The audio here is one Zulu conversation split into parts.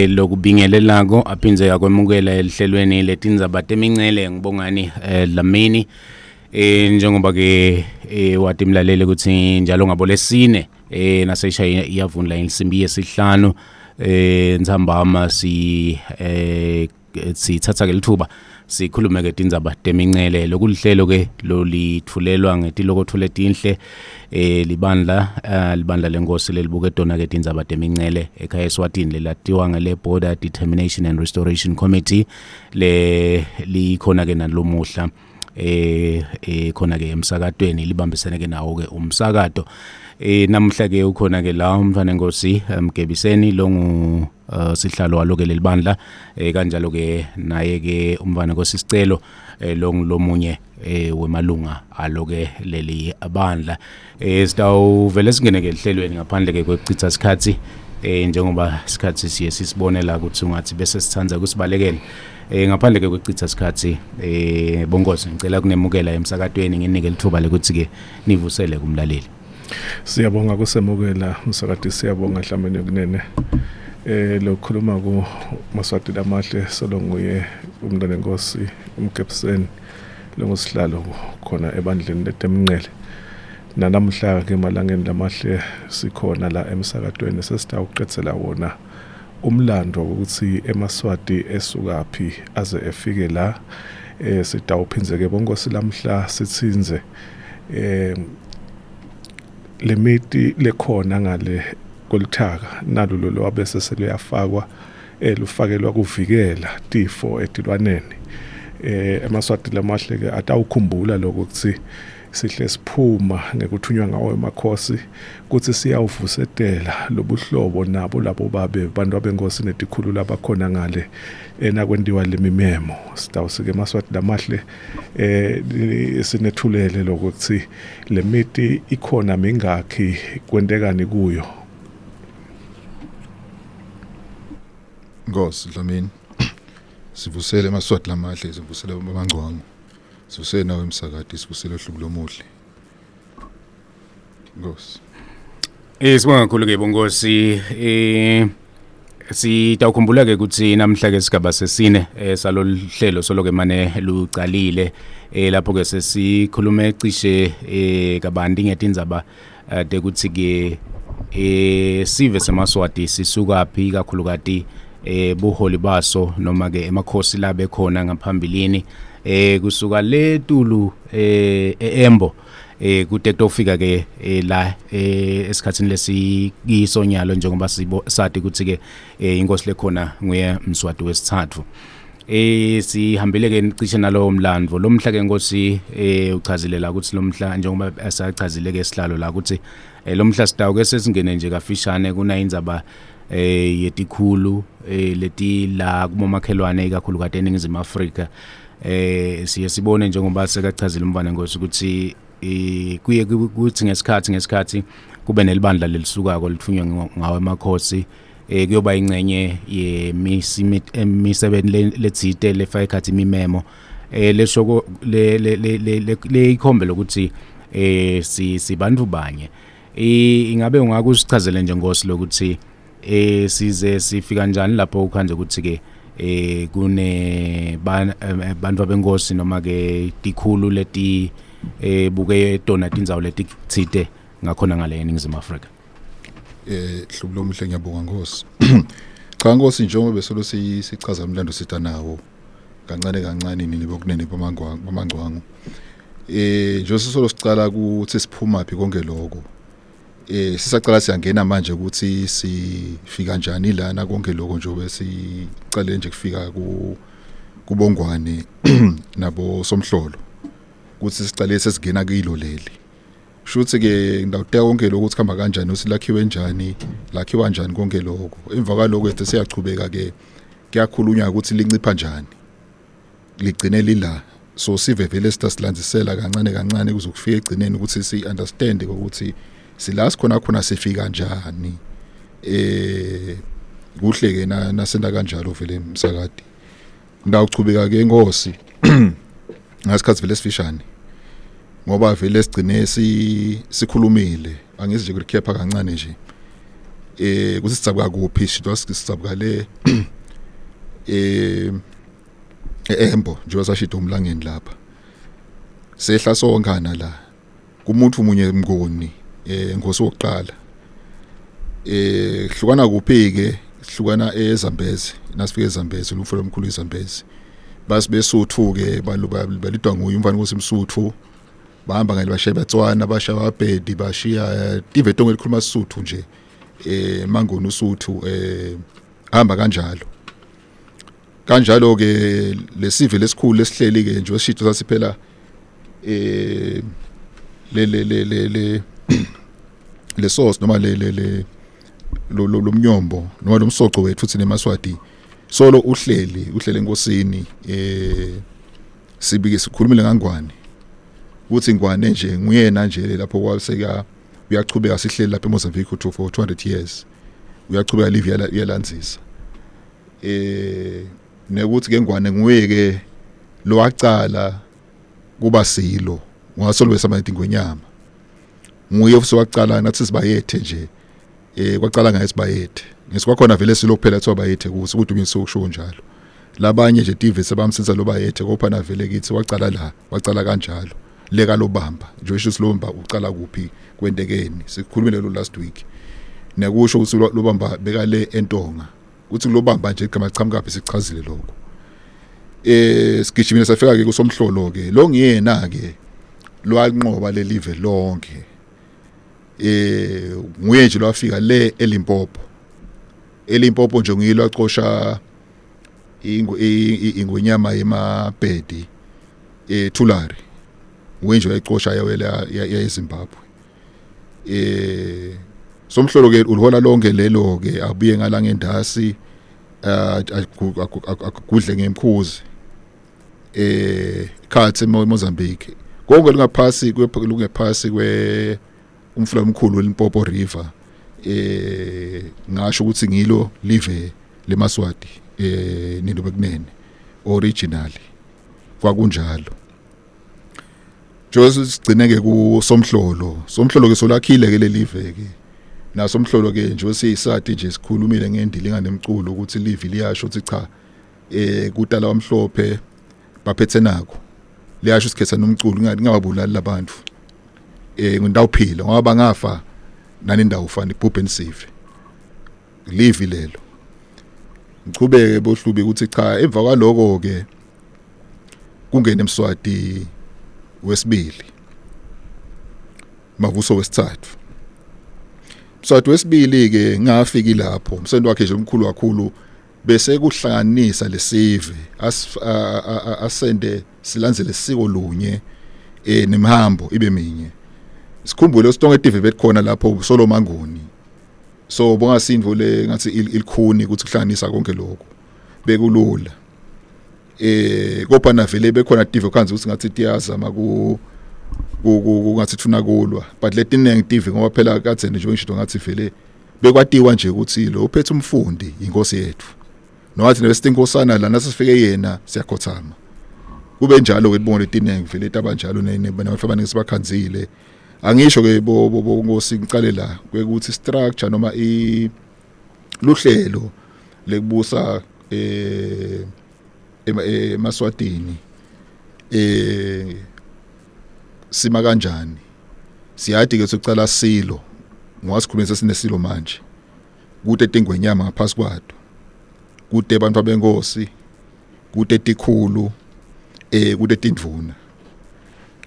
Lokubingelelako aphinze yakwemukela elihlelweni letindzaba temincele ngibongani Dlamini njengoba ke wathi imlaleli ukuthi njalo ngabo lesine naseshaya iyavunla insimbi yesihlanu ntsambama sithatha ke lithuba sikhulume ke tindzaba temincele lokulihlelo ke lolithulelwa ngetilokotho letinhle libandla lenkosi lelibuke tona ke tindzaba temincele ekhaya eSwatini lelatiwa ngele Border Determination and Restoration Committee likhona ke nalomuhla khona ke emsakatweni libambisene ke nawo ke umsakato namhla ke ukhona ke la umfana enkosi Mgebiseni longu sihlalo waloke lelibandla kanjalo ke naye ke umfana enkosi Sicelo lomunye wemalunga aloke leli bandla sitawuvele singene ke ehlelweni ngaphandle ke kwekuchitha isikhathi njengoba isikhathi siye sisibone la ukuthi ungathi bese sithandza kusibalekela ngaphandle ke kwekuchitha isikhathi bonkosi ngicela kunemukela emsakatweni nginike lithuba lekuthi ke nivusele kumlaleli. Siyabonga kusemukela umsakati, siyabonga Dlamini kunene lokukhuluma ku Maswati lamahle solonguye umntwana enkosi uMgebiseni longosihlalo khona ebandleni letemncele. Namhla ke malangeni lamahle sikhona la emsakatweni sesitawuqetsela wona umlando ukuthi eMaswati esukaphi aze efike la sitawuphinze ke bonkosi lamhla sithinze lemiti lekhona ngale kolithaka nalo lo abese seluyafakwa lufakelwa kuvikela tifo etilwaneni eMaswati lamahle ke atawukhumbula lokuthi sihle siphuma ngekuthunywa ngawo emakhosi kuthi siyawuvusetela lobuhlobo nabo labo babe bantu abenkosi netikhulu labakhona ngale enakwendiwa lemimemo sitawusike eMaswati lamahle sinethulele lokuthi lemiti ikhona mingakhi kwendekani kuyo. Nkosi Dlamini sivusele eMaswati lamahle sivusele uMangcwangu sivusele nawe emsakati sivusele ohlubu lomuhle Nkosi. Sibonga kakhulu ke bonkosi sitawukhumbula ke ukuthi namhla ke sigaba sesine saloluhlelo soloke mane lucalile lapho ke sesikhulume cishe kabanti ngetindzaba tekuthi ke sive seMaswati sisuka phi kakhulukati buholi baso noma ke emakhosi labe khona ngaphambilini kusuka letulu eEmbo kude kutofika ke la esikhatsini lesikisonyalo njengoba sathi ukuthi ke inkosi lekhona nguye Mswati wesithathu sihambile ke cishe nalo mlandvo lomhla ke inkosi uchazile la ukuthi lomhla njengoba asachazile ke isihlalo la ukuthi lomhla sitawu ke sesingene nje kafishane kuna indzaba yetikhulu leti la kubomakhelwane kakhulu kade eNingizimu Afrika siye sibone njengoba sekachazile umfana enkosi ukuthi kuye kuthi ngesikhathi kube nelibandla lelisukako lithunywa ngawe emakhosi kuyoba ingcenye yemisebenzi letsite lefa ekhathi imimemo leshoko le ikhombe lokuthi sibantu banye ingabe ungakusichazele nje ngosi lokuthi size sifika njani lapho ukhanje ukuthi ke kune bantu abenkosi noma ke tikhulu leti buke tona tindzawo letitsite ngakhona ngale eNingizimu Afrika. Hlubu lomuhle ngiyabonga Nkosi. Cha Nkosi njengoba besolo sichaza umlando sitha nawo kancane nini bokunene bamangcwangu. Nje sisolo sicala ukuthi siphuma phi konke lokho. Sisacala siyangena manje ukuthi sifika njani lana konke lokho nje besicale nje kufika kubongwane nabo somhlolo ukuthi sicale sesingena kilo leli shuthi ke ndawuteka konke lokho ukuthi khamba kanjani usilakhiwe njani lakhiwa njani konke lokho emva kwalokho ethe siyachubeka ke kuyakhulunywa ukuthi lincipha njani ligcine lila so sive vele sitasilandzisela kancane kuzokufika egcineni ukuthi si understand ukuthi silas khona sifika njani kuhle ke nasenda kanjalo vele emsakati ndawuchubeka ke Nkosi ngasikhathi vele sifishane ngoba vele sigcine sikhulumile angizi nje kulikhepha kancane nje kuthi sicabeka kuphi sicabeka le Embo njengoba sashida umlangeni lapha sehla sonkana la kumuntu munye emngoni Nkosi wokuqala hlukana kuphi ke hlukana eZambezi nasifike eZambezi umfolo omkhulu eZambezi basibesuthu ke balidwa nguye umfana Nkosi Msuthu bahamba ngale bashiya Batswana bashiya aBhedi bashiya ivetongo elikhuluma isuthu nje mangoni usuthu hamba kanjalo ke lesive lesikhulu lesihleli ke nje osishito sasiphela le sauce noma lo mnyombo noma lo msoco wethu thina eMaswati solo uhlele enkosini sibike sikhulumile ngangwane ukuthi ngwane nje nguyena nje lapho kwaseka uyachubeka sihleli lapha eMozambique for 200 years uyachubeka live yalanzisa nekuthi ke ngwane nguye ke lo wacala kuba silo ngasolwe samanti ngonyama nguye futhi wacala nathi sibayethe nje kwacala ngaye sibayethe ngesikwakhona vele silo kuphela ethiwa bayethe kuthi ukuthi uyisokusho njalo labanye nje TV sebamsenza lo bayethe kophana vele kithi wacala kanjalo leka lobamba nje isho silomba ucala kuphi kwentekeni sikhulumile lo last week nekusho ukuthi lobamba beka le entonga uthi lobamba nje igama lichamuka phi sichazile lokho sigijimile safika ke kusomhlolo ke lo ngiyena ke lo anqoba le live lonke nguye nje lwafika le eLimpopo nje ngilo aqosha ingonyama yemaBhedi Thulari nguye nje wayixosha yawela yayiZimbabwe somhlolo ke ulihola lonke lelo ke abuye ngala ngendasi akudle ngemkhuzi khathi eMozambique konke lingaphasi kwe umfula omkhulu weLimpopo River ngasho ukuthi ngilo live leMaswati nindo bekunene originally kwakunjalo Jose sigcineke ku somhlolo ke solakhile ke le live ke nasomhlolo ke nje siyisati nje sikhulumile ngendili nemculo ukuthi live liyasho ukuthi cha kudala wamhlophe baphethe nako liyasho isikhetha nomculo ngingababulali labantu ngindawuphila ngoba bangafa nani indawo ufana ibhubhe nisive live lelo ngichubeke bohlubi ukuthi cha emva kwaloko ke kungena eMswati wesibili Mavuso wesithathu Mswati wesibili ke ngafiki lapho umsendo wakhe nje omkhulu kakhulu bese kuhlanganisa lesive asende silandzele isiko lunye nemhambo ibe minye sikhumbule sitonge TV betkhona lapho solo mangoni so bongasindvo le ngathi ilikhuni ukuthi kuhlanganisa konke lokho bekulula kopha na vele bekhona TV khanzi ukuthi ngathi tiyazama ngathi thuna kulwa but letinenge TV ngoba phela kadze nje ngisho ngathi vele bekwatiwa nje ukuthi lo uphethe umfundi inkosi yethu nowathi nebesinkosana la nasifike yena siyakhothama kube njalo ke libonga letinenge vele tabanjalo nabafana ngisibakhanzile angisho ke bo ngosi ngicale la kwekuthi structure noma luhlelo lekubusa eMaswatini sima kanjani siyathi ke sicala silo ngwasikhulumisa sinesilo manje kude tingwenyama ngaphasi kwato kude abantu abenkosi kude tikhulu kude tindvuna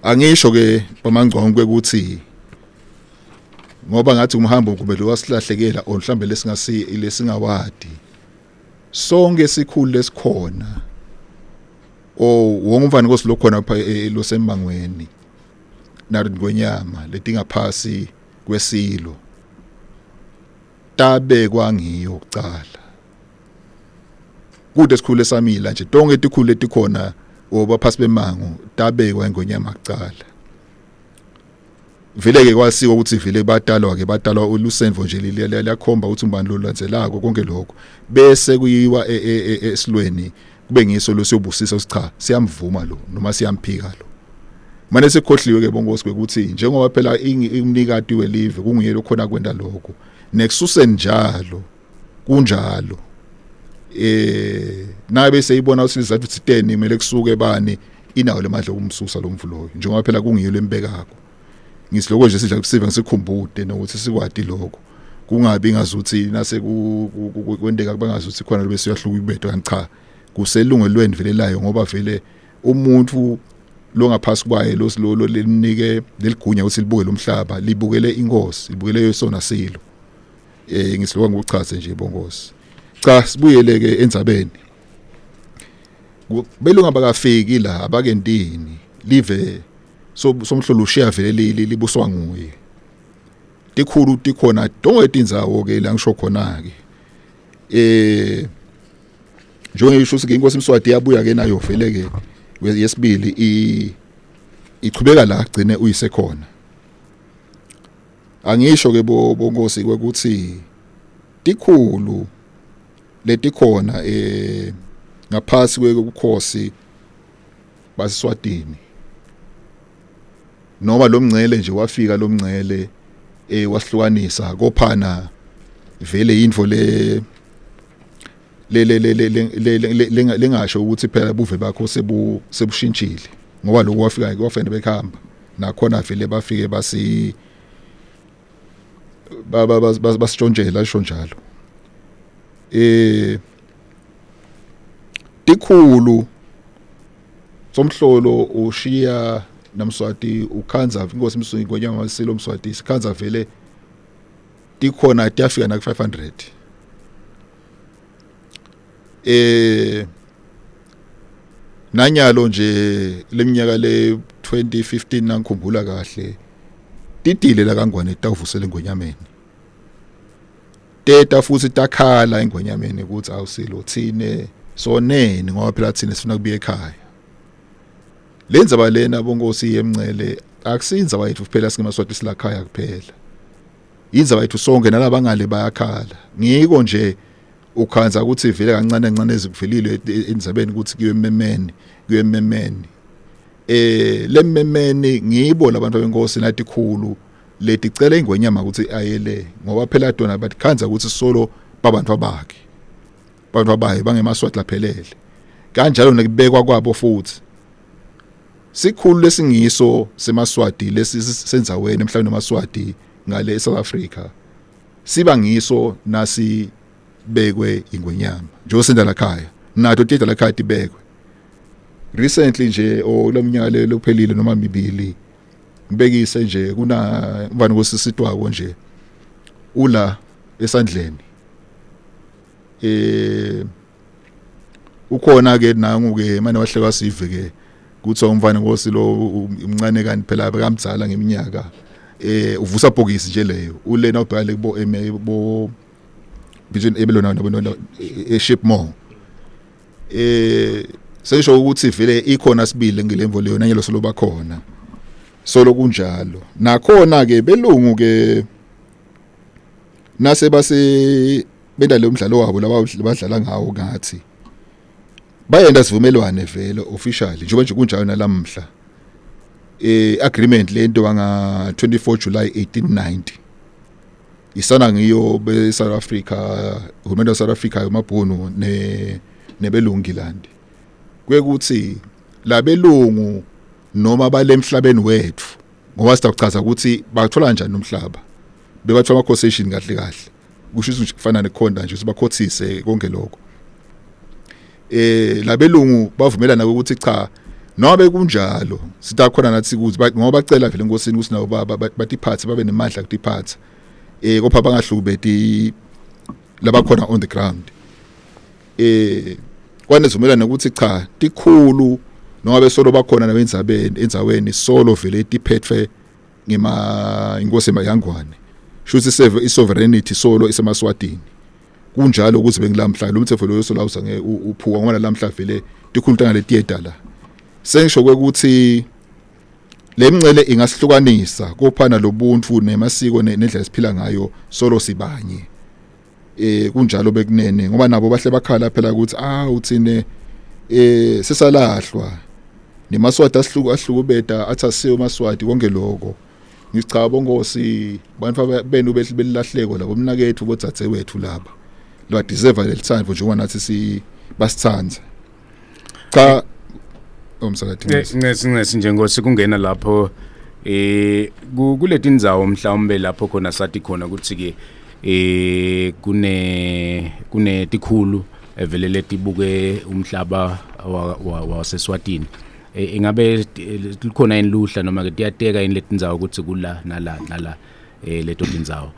angisho ke bamangcongwe ukuthi ngoba ngathi umhambo kube lo wasilahlekela or mhlambe lesingawadi sonke sikhulu lesikhona wonke umfana Nkosi lokhona lo semangweni narindgwenyama letingaphasi kwesilo tabe kwangiyo kucala kude sikhulu esamila nje tonke tikhulu letikhona obaphasi bemango tabekwa ingonyama kucala vele ke kwasiwa ukuthi vele batalwa uLusenvo nje liyakhomba ukuthi umbani lo landzelako konke lokho bese kuyiwa esilweni kube ngiso lo siyobusisa cha siyamvuma lo noma siyamphika lo manje sekhohliwe ke bongosi ukuthi njengoba phela umnikati welive kunguye lokhona kwenda lokho nekususeni njalo kunjalo nabe seyibona ukuthi izathu thiteni kumele kusuke bani inawo lemadla okumsusa lo mvuloyo njengoba phela kungiyo lembekako ngisiloko nje sidla kusiva ngisikhumbute nokuthi sikwadi lokho kungabi ngazuthi nase kwendeka bangazuthi khona bese uyahluka ibetho kanti cha kuselungelweni vele layo ngoba vele umuntu lo ngaphasi kwaye lo lelinike leligunya ukuthi libuke lomhlaba libukele inkosi libukele yesona silo ngisiloko ngikuchaze nje bongosi cha sibuyeleke endzabeni belunga bakafiki la abakentini live somhlolo ushiya vele libuswa nguye tikhulu tikhona dongetindzawo ke la ngisho khona ke njengisho ukuthi inkosi iMswati yabuya ke nayo vele ke yesibili ichubeka la agcine uyisekhona angisho ke bongosi ukuthi tikhulu letikhona ngaphasi kwekukhosi basiswatini noma lomngcele nje wafika lomngcele wasihlukanisa kophana vele indvo lengasho ukuthi phela buve bakho sebushintshile ngoba lokho wafika kwafene bekhamba nakhona vele bafike basitshonjela isho njalo tikhulu somhlolo ushiya naMswati ukhanza inkosi iMswati ngonyama wasilo Mswati sikhanza vele tikhona tiyafika na 500 nanyalo nje leminyaka le 2015 nangikhumbula kahle tidile la kangwane tawuvusela engonyameni teta futhi takhala engonyameni ukuthi awusilo thine sonene ngoba phela thina sifuna kubuya ekhaya lenza balena bongosi yemncele akusinza bayithu kuphela singemaswati silakhaya kuphela inza bayithu sonke nalabangale bayakhala ngiko nje ukhanza ukuthi vele kancane kancane ezikuvelile endzabeni ukuthi kuye memeni lemmemeni ngibo labantu benkosi nathi khulu leti cela ingwenyama ukuthi ayele ngoba phela dona bathi khanza ukuthi solo babantu abakhe abantu abaye bangemaswati laphelele kanjalo nekubekwa kwabo futhi sikhulu lesingiso semaswati lesisenzaweni emhlabeni wamaswati ngale South Africa siba ngiso nasi bekwe ingwenyama nje osendala khaya nato tita la khaya tibekwe recently nje olomnyaka lophelile noma mibili ngibekise nje kuna mvana kwesisitwako nje ula esandleni ukhona ke nangu ke manje wahleka sive ke kuthi umfana ngosilo umncane kanti phela bekamdzala ngeminyaka uvusa bhokisi nje leyo ulena ubhale bo vision ebelona nabo eShipmore sesho ukuthi vele ikhona sibili ngelemvo leyo nanyelo solo bakhona solo kunjalo nakhona ke belungu ke nase base benda lo mdlalo wabo labadlala ngawo ngathi bayenda sivumelwane vele officially njengoba nje kunjalo nalamhla agreement lento wanga 24 July 1890 isana ngiyo be South Africa uhulumende wa South Africa yomabhunu nebelungilandi kwekuthi labelungu noma balemhlabeni wethu ngoba sitachaza ukuthi bathola kanjani umhlaba bebathola ama concession kahle kahle kusho ukuthi kufana nekhonda nje sibakhothise konke lokho labelungu bavumelana ukuthi cha noma bekunjalo sitakhona nathi ukuthi ngoba bacela vele enkosini ukuthi nawo batiphathe babe nemandla kutiphatha kopha bangahlubeti labakhona on the ground kwanezivumelana ukuthi cha tikhulu noma besolo bakhona enzaweni solo vele tiphethwe inkosi emayangwane shuthi isovereignty solo isemaswatini kunjalo ukuthi bengilamhla lo mthetho lo solawuza uphuka ngoba lamhla vele tikhulutana letiyeda la sengisho ukuthi lemncele ingasihlukanisa kophana lobuntu nemasiko nendlela esiphila ngayo solo sibanye kunjalo bekunene ngoba nabo bahle bakhala phela ukuthi uthine sesalahlwa nemaswati ahlukubeta athi asiyo maswati konke lokho ngicaba Nkosi bantu benu belilahleko labo mnakethu bodzadze wethu laba lo deserve lelithandvo njengoba nathi basithandza cha umsakathi ngesi nje Nkosi kungena lapho kuleti ndzawo mhlawumbe lapho khona sathi khona ukuthi ke kune tikhulu evele letibuke umhlaba waseSwatini ingabe likhona inluhla noma ke tiyateka inletindzawo ukuthi kula nala leto tindzawo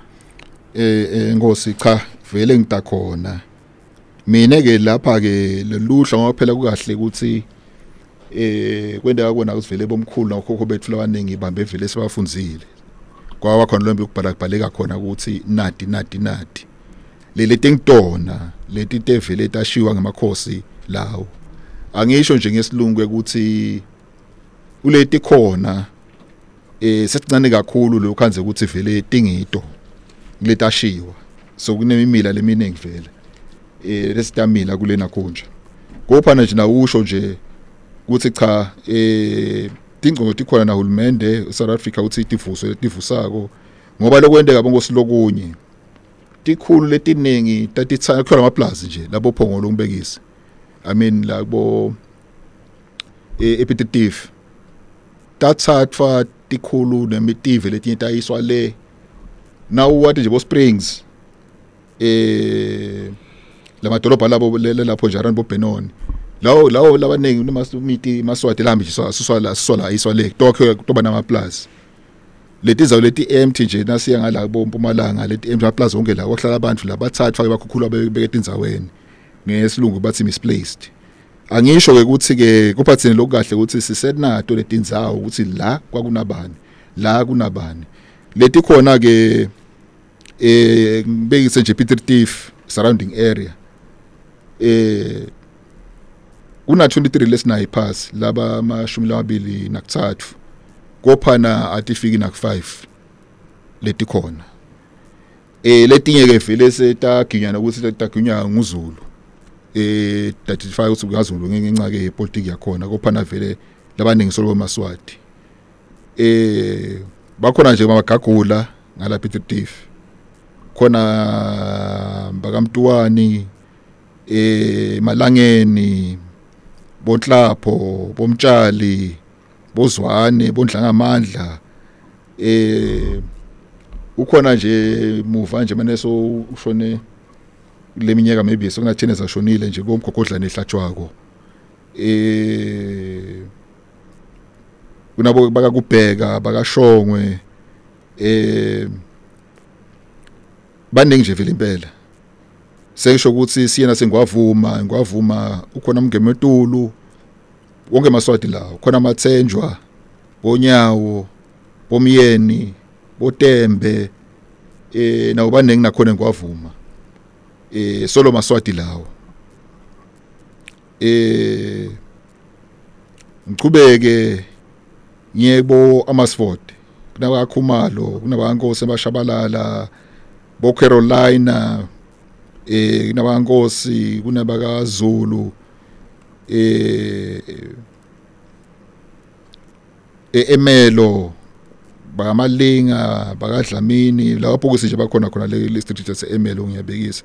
Nkosi cha vele ngitakhona mina ke lapha ke leluhla ngoba phela kukahle ukuthi kwendeka kona kusivele bomkhulu nakhokho bethu labaningi bambe vele sebafundzile kwaba khona lo mbukubhaleka khona ukuthi nadi leli tengitona leti tevele tashiwa ngamakhosi lawo angisho nje ngesilungu ukuthi uleti khona sesincane kakhulu lo khanze ukuthi vele tingito letashiwa so kunemimila leminingi vele lesitamila kulena konje kophana nje nawusho nje ukuthi cha tingqondo tikhona na hulumende South Africa uthi tivusako ngoba lokwendeka bongosi lokunye tikhulu letiningi tatithana khona amaplaza nje labo phongolo ngibekise I mean labo epititive tathathwa tikhulu nemitive letinye tayiswa le now wathi nje bo Springs lamadolobha labo lapho nje around bo Benoni lawo labaningi unemiti maswati lambi nje siswala iswa le toba namaplaza leti zawo leti empty nje nasiya ngala bo Mpumalanga leti empty amaplaza onke la ohlala abantu labathathwa bakhukhulwa bekete indzaweni ngesilungu bathi misplaced angisho ke ukuthi ke kuphathene lokukahle ukuthi sisenato letindzawo ukuthi la kunabani leti khona ke ngibekise nje Pietertief surrounding area kuna 23 lesinayi pass laba amashumi lamabili nakuthathu kophana atifiki nak5 leti khona letinye ke vele setaginyana ukuthi setaginya nguZulu 35 ukuthi kuyaZulu ngenxa ke politics yakhona kophana vele labaningi solo maswati bakhona nje mabagagula ngala Pietertief khona bakamtuwani Malangeni Bonhlapho Bomtshali Bozwane Bondlangamandla ukhona nje muva nje manje so ushone leminyaka maybe sokuna 10 zashonile nje bomgogodla nehlatshwako kunabo bakakubheka bakashongwe baningi nje vele impela sesho ukuthi siyena ngwavuma ukhona umngemetulu wonke maswati lawo khona amathenjwa bonyawo bomyeni botembe nawo baningi nakhona ngwavuma solo maswati lawo ngiqhubeke ngiyebo amasford kunabakakhumalo kunabankosi abashabalala bo Carolina kunabankosi kunabakaZulu Emelo bakamalinga bakadlamini lapho kusi nje bakhona khona le street yaseEmelo ngiyabekisa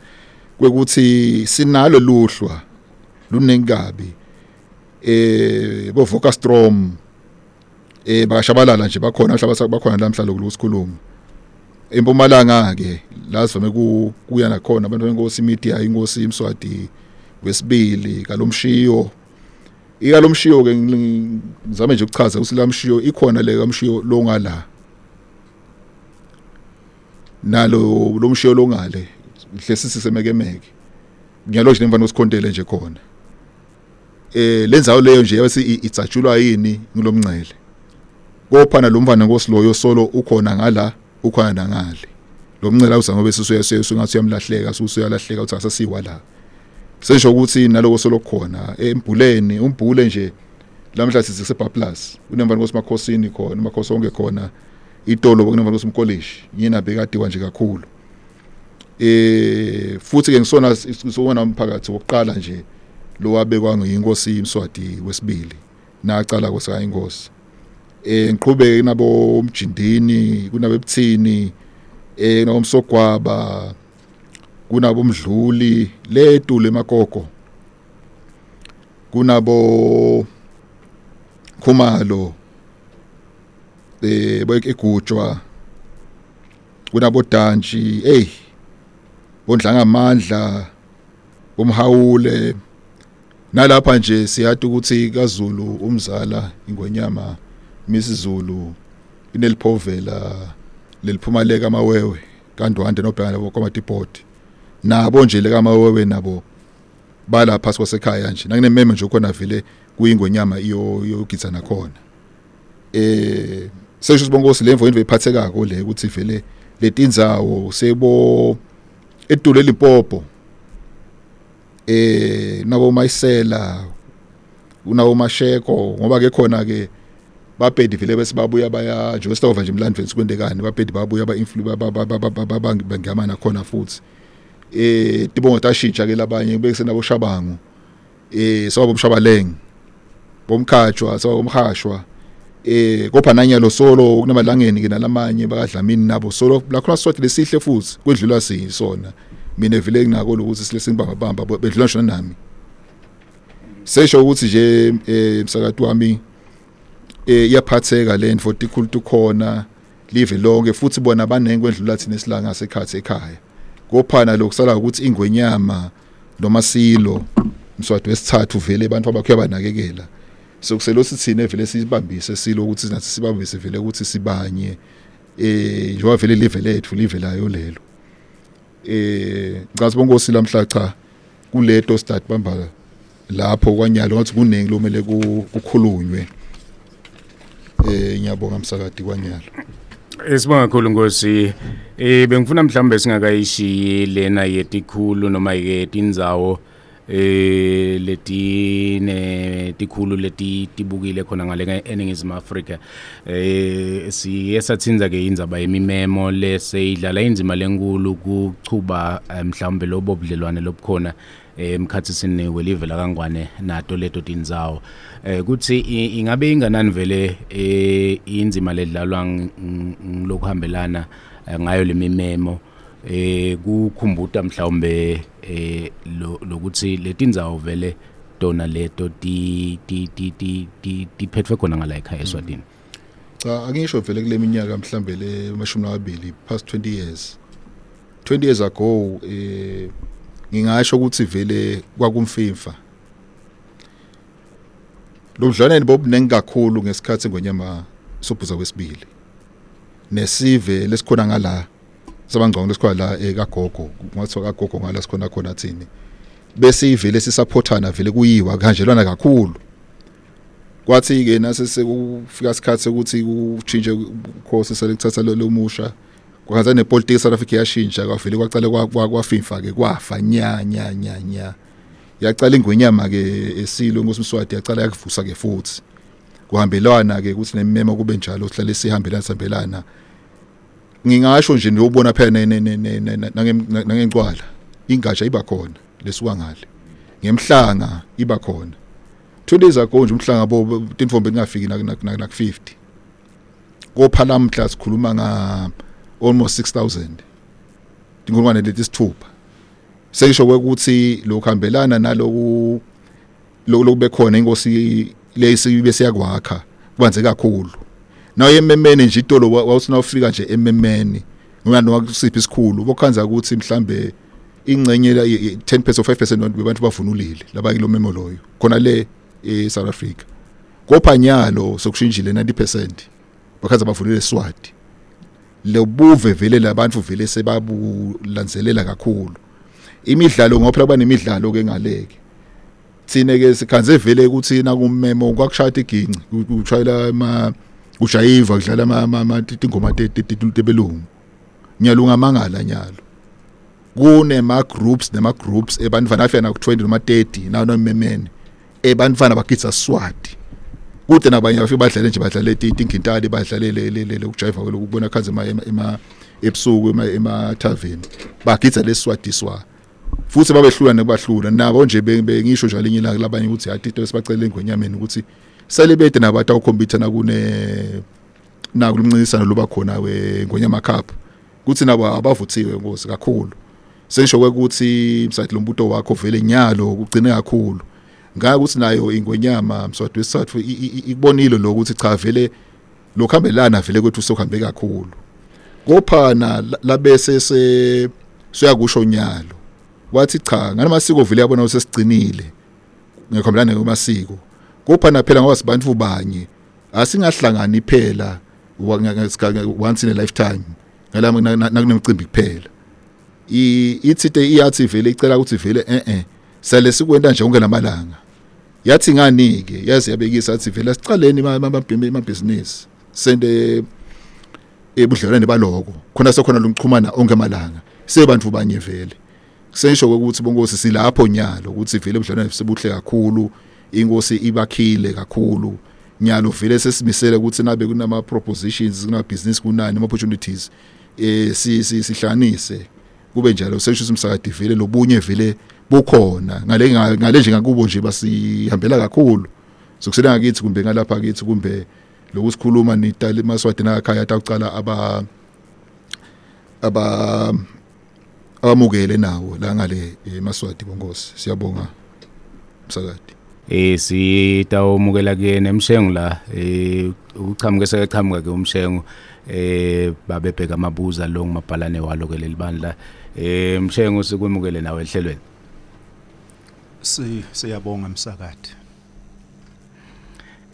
kwekuthi sinalo luhlwa lunengabi bo Vokastrom bakashabalala nje bakhona mhlaba bakhona lamhlalo kusikhuluma eMpumalanga ke lazivame kuya nakhona abantu benkosi media inkosi imswati wesibili kalomshiyo ikalomshiyo ke ngizame nje ukuchaza ukuthi lamshiyo ikhona le kamshiyo longala nalo lomshiyo longale hlesisi semekemeke ngiyalo nje nemvana osikhondele nje khona lenzawo leyo nje yabese itsatshulwa yini ngilomncele kophana lo mfana ngosiloyo solo ukhona ngala ukhona ngale lo mncela uza ngobe susungathi uyamlahleka susuyalahleka uthi asasiwa la sesho ukuthi naloko solo khona embuleni umbhule nje lamhla sithi seBaplus unemvana ngosimakhosini khona makhosi onke khona itolo kunemvana ngosimkolishi yina bekade nje kakhulu futhi ke ngisona umphakathi wokuqala nje lo wabekwa ngiyinkosi imswati wesibili nacala kwesayinkosi ngiqhubeke nabo umjindini kunabo ebuthini nomsogwaba kunabo umdluli letule emakoko kunabo Khumalo boyekugujwa kunabo Dantshi bondla ngamandla bomhawule nalapha nje siyathi ukuthi kaZulu umzala ingonyama misizulu ineliphovela leliphumaleka amawewe kaNdwande nobhekana boKwaMatipoti nabo nje leka amawewe nabo bala phasi kwasekhaya nje nakunememe nje khona vele kuyingonyama iyogitsa nakhona sesho sibongosi lemvo into ephathekako le ukuthi vele letindzawo sebo etule Limpopo nabo Mayisela unawo Masheko ngoba ke khona ke bapedi vele bese babuya baya nje westova nje mlandweni sikwendekani bapedi babuya bangamana khona futhi tibongo tashintsha ke labanye bekuse nabo Shabangu sobo Mshabaleng bomkhatshwa sobo Mhashwa kopha nanyalo solo kunamalangeni ke nalamanye bakadlamini nabo solo la cross sort lesihle futhi kwedlula sona mina vele nginako ukuthi silesingibamba bamba bedlula shona nami sesho ukuthi nje msakatu wami iyaphatheka le ndvo tikhulu khona live lonke futhi bona banenkwendlula thina isilanga sekhathe ekhaya kophana lokusala ukuthi ingwenyama nomasilo mswati wesithathu vele abantu abakhuya banakekela sokuselo sithine vele sibambise silo ukuthi nathi sibambise vele ukuthi sibanye njoba vele live lethu live layo lelo ngazi bongosi lamhla cha kuleto start bamba lapho kwanyalo ngathi kuningi lomele kukhulunywe ngiyabonga msakadi kwanyalo Sibonga kakhulu Nkosi bengifuna mhlambe singakayishiyi lena yetikhulu noma yetindzawo letine tikhulu letibukile khona ngale eNingizimu Afrika siyesathinza ke indzaba yemimemo leseyidlala inzima lenkulu kuchuba mhlambe lobo budlelwane lobukhona emkhathi siniwe live la kaNgwane nato leto tindzawo kuthi ingabe inganani vele inzima ledlalwa ngokuhambelana ngayo lemimemo kukhumbuta mhlawumbe lokuthi letindzawo vele tona leto tiphethwe khona ngala ekhaya eSwatini. Cha angisho vele kule minyaka mhlambe le 20 past 20 years ago ngingasho ukuthi vele kwakumfimfa lo budlelwane bobuningi kakhulu ngesikhathi ngonyama sobhuza kwesibili nesive lesikhona ngala sabangcongwe lesikhona la kaGogo ngathi kaGogo ngala sikhona khona thini bese ivele sisupportana vele kuyiwa kanjelwana kakhulu kwathi ke nase sekufika isikhathi ukuthi kuchinje ukhosi selekuthatha lo musha kwaza nepolitiki South Africa yashintsha kwavele kwacala kwafimfa ke kwafa nya yacala ingwenyama ke esilo ngosMswati yacala yakuvusa ke futhi kuhambelana ke ukuthi nememo kube njalo sihlale sihambelana ngingasho nje ngiyobona phela nangencwala ingatsha iba khona lesuka ngale ngemhlanga iba khona 2 days ago nje umhlanga bo tinfombe ngafiki na 50 kophala mhla sikhuluma nga almost 6,000 ingolwane leti sithupha sekisho ukuthi lokuhambelana naloku lokube khona inkosi lesi bese yakwakha kubanze kakhulu nayo ememeni nje itolo wawuthi nawufika nje ememeni ngiyano wakusiphi isikhulu bokhanza ukuthi mhlambe ingcenye la 10% or 5% abantu bavunulile laba kilo memo loyo khona le eSouth Africa kophanyalo sokushintshile 90% bakhaza bavunule eSwati lobuve vele labantu vele sebabulanzelela kakhulu imidlalo ngoba phela banemidlalo ke ngaleke thine ke sikhanze vele ukuthi nakumemo kwakushaya iginci kushayela ujayiva kudlala ingoma tebelungu nyalunga mangala nyalo kunema groups ebantwana afana ku20 noma 30 nawo memeni ebantwana bagitsa Swati kude nabanye bafika badlale nje badlale ingintali badlalele ukujayiva lokubona khanze ebusuku ema tavern bagitsa leSwati futhi babehlula nekubahlula nabo nje bengisho njalo inye la labanye ukuthi hayi into esibacela engwenyameni ukuthi celebrate nabantu awukhompyutha nakuluncintisana loba khona weNgonyama Cup kuthi nabo abavuthiwe Nkosi kakhulu sesho ukuthi msathi lombuto wakho vele nyalo ugcine kakhulu ngaka ukuthi nayo iNgonyama Mswati wesithathu ikubonile lokuthi cha vele lokhambelana vele kwethu sokuhambe kakhulu kophana labese soyakusho nyalo wathi cha ngani masiko vele yabona usesigcinile ngekhambelana ngamasiko kophana phela ngoba sibantu banye asingahlangani phela once in a lifetime ngalama nakunemicimbi kuphela ithite iyathi vele icela ukuthi vele sale sikwenda nje ungenamalanga yathi nganike yazi yabekisa athi vele sicaleni amabhizinisi sende ebudlelwane baloko khona sokhona lunchumana ongemalanga sebantu banye vele kusesho ukuthi bonkosi silapho nyalo ukuthi vele ubudlelwane sibuhle kakhulu inkosi ibakhile kakhulu nyalo vele sesimisele ukuthi nabe kunama propositions kuna business kunani ama opportunities sihlanise kube njalo sesho umsakadi vele lobunye vele bukhona ngale nje ngakubo nje basihambela kakhulu sokusela ngakithi kumbe ngalapha kithi kumbe lokusikhuluma nitali Maswati nakhaya tawucala abamukele nawo la ngale Maswati bonkosi siyabonga msakadi sitawumukela ke nemshengu la uchamuke seqhamuka ke umshengu babebheka amabuza lo ngimabhalane walo ke lelibandla mshengu sikwemukele nawe ehlelweni siyabonga msakade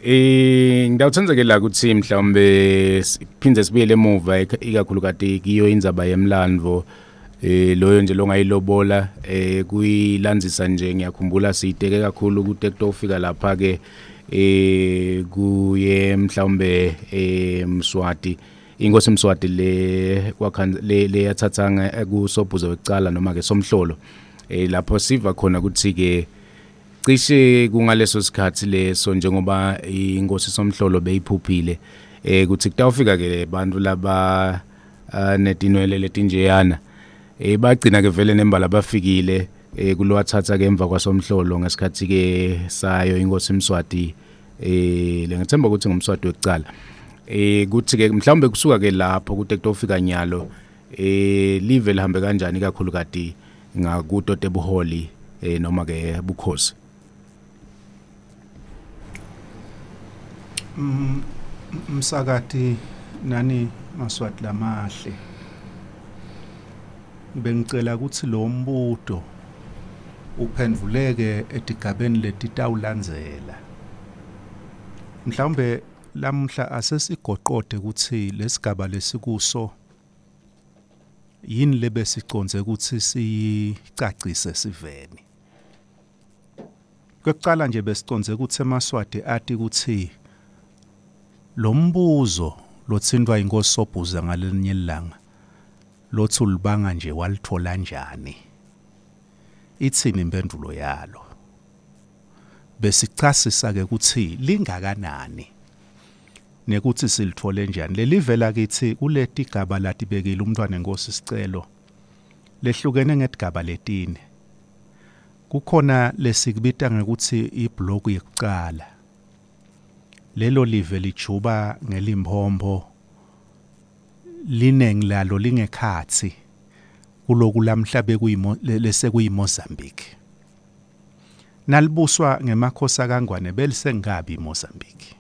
ngidawuthandzeke la ukuthi mhlawumbe siphinde sibuyele emuva ikakhulukati kiyo indzaba yemlandvo loyo nje longayilobola kuyilandzisa nje ngiyakhumbula siyiteke kakhulu kude kutofika lapha ke kuye mhlawumbe Mswati inkosi Mswati le yathatha kusobhuzo wecala noma ke somhlolo lapho siva khona ukuthi ke cishe kungaleso sikhathi leso njengoba inkosi somhlolo beyiphuphile kuthi kutawufika ke bantu laba netinwele letinjeyana bagcina ke vele nembala bafikile kulowathatha ke emva kwasomhlolo ngesikhathi ke sayo inkosi Mswati lengithemba ukuthi ngumswati wecala kuthi ke mhlawumbe kusuka ke lapho kude kutofika nyalo live lihambe kanjani kakhulu kati ngakuto tebuholi noma ke bukhosi msakati nani Maswati lamahle bengicela ukuthi lo mbuto uphendvuleke etigabeni letitawulandzela mhlawumbe lamhla asesigoqode ukuthi lesigaba lesikuso yini lebesiconze ukuthi sicacise siveni kwekuqala nje besiconze ukuthi eMaswati athi ukuthi lo mbuzo lotsindwa inkosi Sobhuza ngalelinye ilanga lothi ulibanga nje walithola njani ithini impendulo yalo besichasisa ke ukuthi lingakanani nekuthi silithole njani lelivela kithi kuleti gaba latibekile umntwana enkosi sicelo lehlukene ngetigaba letine kukhona lesikubita ngekuthi iblock yekuqala lelo live lijuba ngelimbombo lineng lalo lingekhathi kuloku lamhla besekuyimozambique nalibuswa ngemakhosi kaNgwane belisengabi iMozambique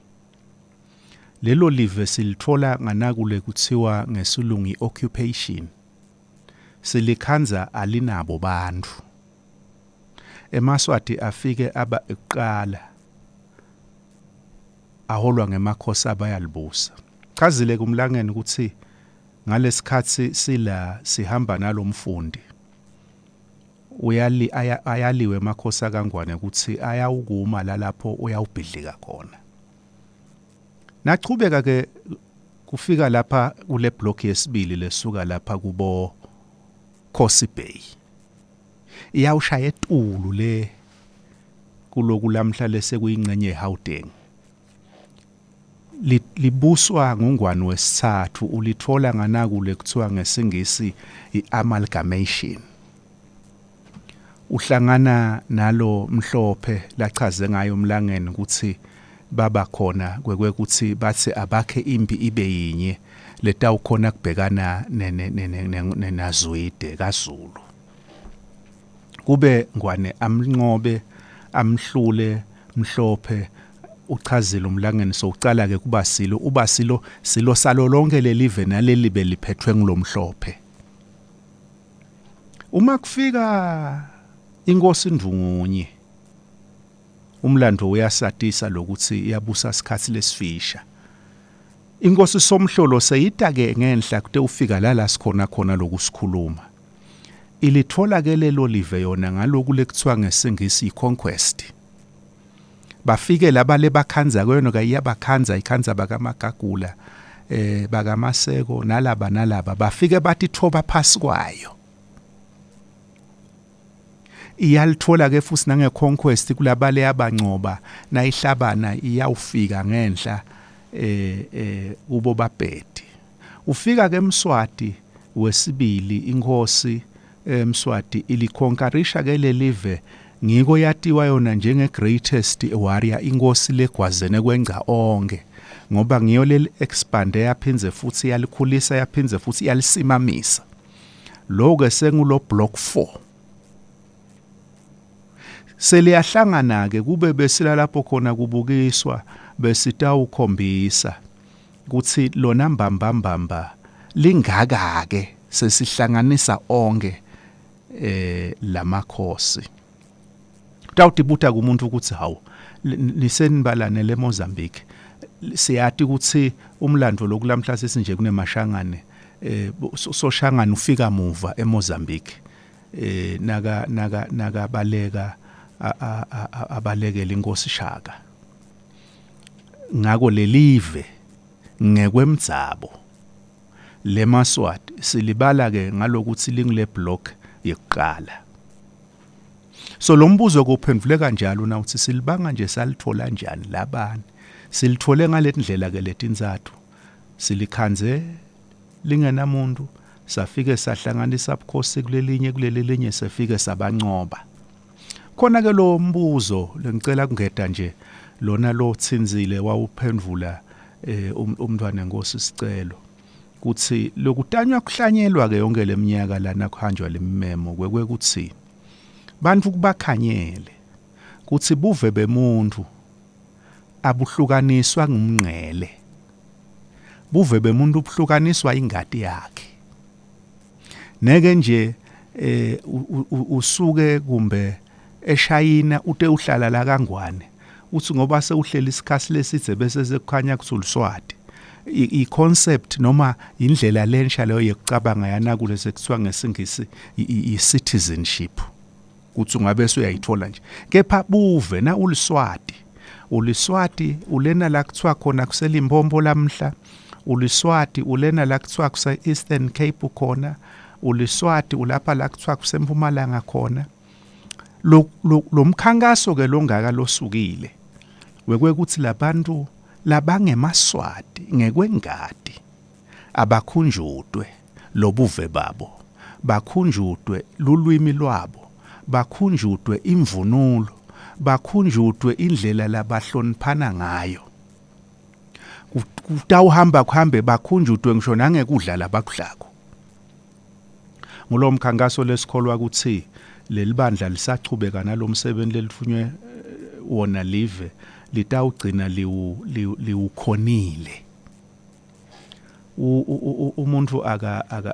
lelo live silithola nganakule kuthiwa ngesilungu occupation silikhanza alinabo bantu eMaswati afike aba eqala aholwa ngemakhosi abayalibusa chazile kumlangeni ukuthi ngalesikhathi sila sihamba nalomfundi ayaliwe emakhosi kaNgwane ukuthi ayawukuma lapho uyawubhidlika khona nachubeka ke kufika lapha kule block yesibili lesuka lapha kubo Khosi Bay iyawushaya etulu le kuloku lamhla lesekuyingcenye eGauteng libuswa ngongwane wesithathu ulithola nganakule kuthiwa ngesingisi iamalgamation uhlangana nalo mhlophe lachaze ngayo umlangeni ukuthi baba khona kwekuthi bathi abakhe impi ibe yinye letawukhona kubhekana nenazwide kaZulu. Kube Ngwane amnqobe amhlule Mhlophe uchazile umlangeni sowucala ke kuBasilo uBasilo silo salo lonke lelive naleli beliphethwe ngilomhlophe. Uma kufika inkosi Ndvungunye umlando uyasatisa lokuthi iyabusa isikhathi lesifisha. Inkosi Somhlolo seyita ke ngenhla kude ufika la sikhona khona lokusikhuluma. Ilithola ke lelo live yona ngaloku lekuthiwa ngesingisi iconquest. Bafike labale bakhanza kwena kayiyabakhanza ikhanza bakaMagagula bakaMaseko nalaba bafike bathi thoba phasi kwayo. Iyalithola ke futhi nangeconquest kulabale abancoba nayihlabana iyawufika ngenhla ubo Babhedi. Ufika ke Mswati wesibili inkosi Mswati ilikonkarisha ke lelive ngiko yatiwa yona njenge greatest warrior inkosi legwazene kwengca onke ngoba ngiyo le expande yaphinze futhi yalikhulisa yaphinze futhi yalisimamisa. Lo ke sengulo block 4 seliyahlangana ke kube besila lapho khona kubukiswa besitawukhombisa kuthi lona mbambambamba lingaka ke sesihlanganisa onke lamakhosi. Tawudibuta kumuntu ukuthi hawo lisenibalane leMozambique siyathi ukuthi umlando lokulamhla sesinje kunemashangane soshangana ufika muva eMozambique naka baleka abalekela inkosi Shaka ngako lelive ngekwemdzabo leMaswati silibala ke ngalokuthi lingile block yekuqala. So lombuzo kuphendvule kanjalo na uthi silibanga nje salithola njani labani silithole ngalendlela ke letinzathu silikhanze lingenamuntu safike sahlanganisa ubukhosi kulelelinye sefike sabancoba. Khona ke lo mbuzo lengicela kungeda nje lona lo Tsinzile wawuphendvula umntwana enkosi sicelo kuthi lokutanywa kuhlanyelwa ke yonke leminyaka lana kuhanjwa lememo kwekuthi bantu kubakhanyele kuthi buve bemuntu abuhlukaniswa ngumngcele buve bemuntu ubuhlukaniswa ingadi yakhe neke nje usuke kumbe eShayina ute uhlala la kaNgwane uthi ngoba sewuhlela isikhathi lesithe bese sekukhanya kusuliswati i-concept noma indlela lensha leyo yekucabanga yana kule sekuthiwa ngesingisi i-citizenship kuthi ungabe usuyayithola nje kepha buve na uliswati ulena la kuthiwa khona kuselimpompo lamhla uliswati ulena la kuthiwa kuse Eastern Cape khona uliswati ulapha la kuthiwa kusempumalanga khona lo mkhankaso ke longaka losukile wekwekuthi labantu labangemaswati ngekwengadi abakhunjudwe lobuve babo bakhunjudwe lulwimi lwabo bakhunjudwe imvunulo bakhunjudwe indlela labahloniphana ngayo kutawuhamba kuhambe bakhunjudwe ngisho nangekudla labakudlako ngolomkhankaso lesikholwa ukuthi lelibandla lisachubeka nalomsebenzi lelithunywe wona live litawugcina liwukhonile umuntu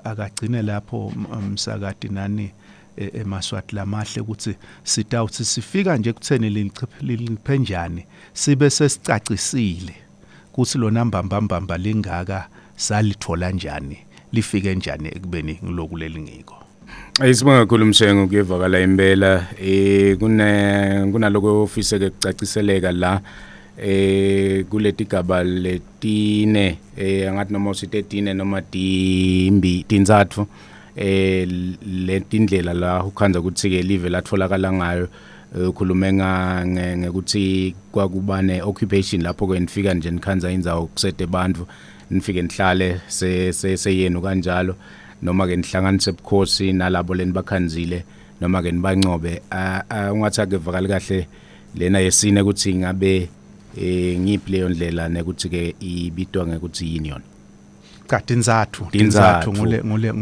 akagcine lapho msakati nani eMaswati lamahle ukuthi sitawuthi sifika nje kutheni liphenjane sibe sesicacisile kuthi lona mbambambamba lingaka salithola njani lifike njani ekubeni ngilokuleli ngiko. Ayisibonga kakhulu Mshengo kuyevakala impela kunaloko ofisa ke kucaciseleka la kuleti gaba letine angathi noma usi13 noma tinzathu letindlela la ukhanza ukuthi ke live latholakala ngayo ukhuluma ngekuthi kwakuba neoccupation lapho ke nifika nje nikhanza indzawo kusede abantu nifike nihlale seyenu kanjalo noma ke nihlanganise ubukhosi nalabo leni bakhanzile noma ke nibancobe ungathi akevakala kahle lena yesine ukuthi ngabe ngiphi leyo ndlela nekuthi ke ibitwa ngekuthi yini yona cha tinzathu ngule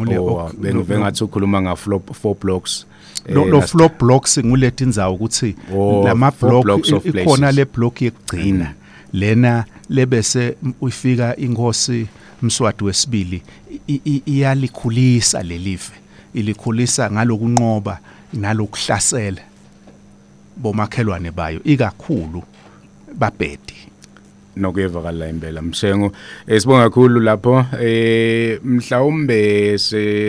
bengathi ukhuluma nga four blocks lo floor blocks ngule tindzawo ukuthi lama block ikhona le block yekugcina lena lebese uyifika inkosi Mswati wesibili iyalikhulisa lelive ilikhulisa ngalokunqoba nalokuhlasela bomakhelwane bayo ikakhulu babhedi nokuyevakala impela Mshengo sibonga kakhulu lapho mhlawumbe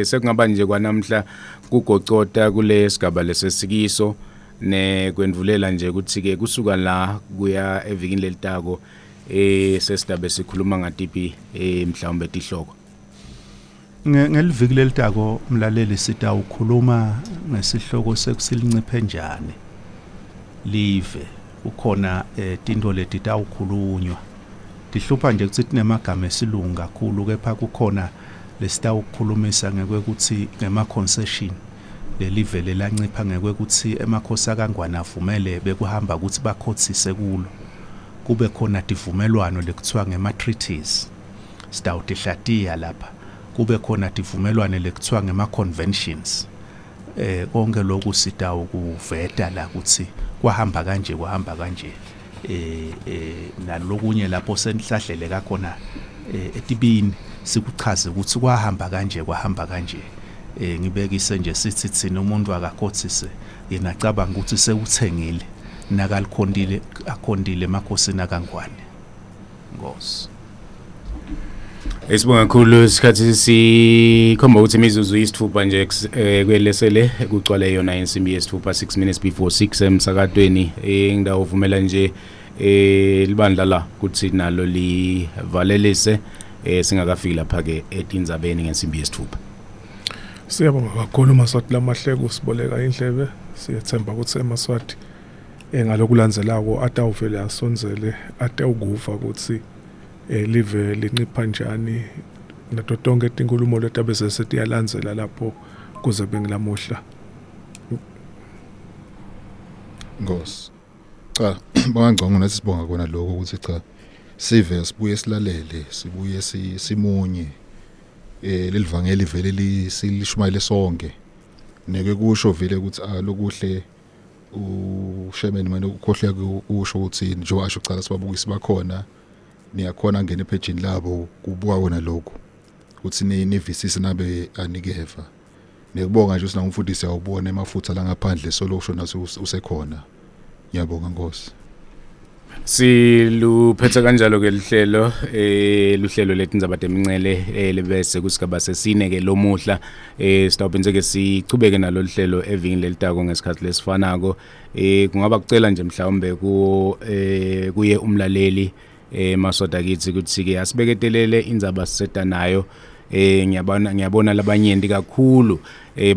sekungaba nje kwanamhla kugocota kule sigaba lesesikiso nekwendvulela nje ukuthi ke kusuka la kuya evikini lelitako sesidabe sikhuluma ngatipi mhlawumbe tihloko ngeliviki lelitako mlaleli sita ukhuluma ngesihloko sekusiliciphe njani live ukhona tinto leti tawukhulunywa tihlupha nje ukuthi tinemagama esilungu kakhulu kepha kukhona lesitawukhulumisa ngekuthi ngema concession lelive lelancipha ngekuthi emakhosi akangwana avumele bekuhamba ukuthi bakhotsise kulo kube khona tivumelwano lekuthiwa ngema treaties sitawutihlatiya lapha kube khona tivumelwano lekuthiwa ngema conventions konke lokhu sitawukuveta la ukuthi kwahamba kanje nalokunye lapho senihlahlele khona etibini sikuchaze ukuthi kwahamba kanje ngibekise nje sithi thina umuntu akakhothise yena acabanga ukuthi sewuthengile akondile emakhosini akangwane Nkosi Esibonga kakhulu isikhathi sikhomba ukuthi imizuzu isithupha nje kwelesele kucwala yona insimbi yesithupha 6 minutes before 6 emsakatweni ngidawuvumela nje libandla la kuthi nalo livalelise singakafiki lapha ke etindzabeni ngensimbi yesithupha Siyabonga kakhulu Maswati lamahleko siboleka indlebe siyathemba ukuthi eMaswati ngalokulandzelako atawuvele asonzele atawukuva ukuthi live lincipha njani nato tonke tinkulumo letabe sesitiyalandzela lapho kuze bengilamuhla Nkosi cha bangangcongo nathi sibonga kona lokho ukuthi cha sive sibuye silalele sibuye simunye lelivangeli vele lishumayele sonke neke kusho vele ukuthi lokuhle uSherman manje ukhohle kusho ukuthi nje washo ucala sibabukisi bakhona niyakhona ngene epagini labo kubuka wona lokho ukuthi nivisise nabe anikeva nekubonga nje usina umfundisi awubona emafutha la ngaphandle solosho naso usekhona ngiyabonga Nkosi siluphethe kanjalo ke lihlelo luhlelo letindzaba temincele lebese kusigaba sesine ke lomuhla sitawuphindze ke sichubeke nalo lihlelo evikini lelitako ngesikhathi lesifanako kungaba kucela nje mhlawumbe kuye umlaleli Maswati kithi ukuthi ke asibeketelele indzaba siseta nayo ngiyabona labanyenti kakhulu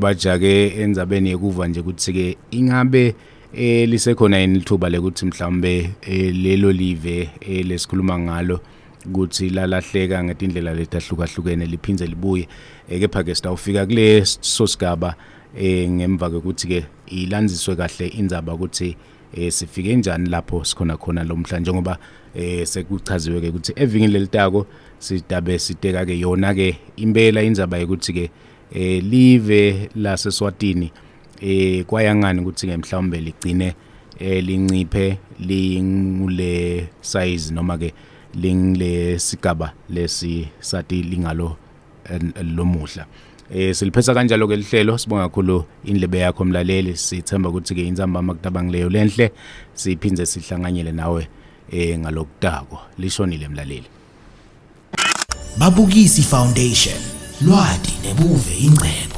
bajake endzabeni yekuva nje ukuthi ke ingabe lisekhona inithuba lekuthi mhlawumbe lelo live lesikhuluma ngalo ukuthi lalahleka ngetindlela letahlukahlukene liphindze libuye kepha ke sitawufika kule sosigaba ngemva kokuthi ke ilandziswe kahle indzaba ukuthi sifike njani lapho sikhona khona lomhla njengoba sekuchaziwe ke ukuthi evikini lelitako sidabe siteka ke yona ke impela indzaba ukuthi ke live laseSwatini kwayangani ukuthi ke mhlawumbe ligcine linciphe lingule size noma ke lingile sigaba lesi sathi lingalo lomuhla siliphetha kanjalo ke lihlelo sibonga kakhulu indlebe yakho mlaleli sithemba ukuthi ke inzamba makutabangileyo lenhle siphindze sihlanganyele nawe ngalokutako lishonile mlaleli Babukisi Foundation lwadi nebuve ingcebo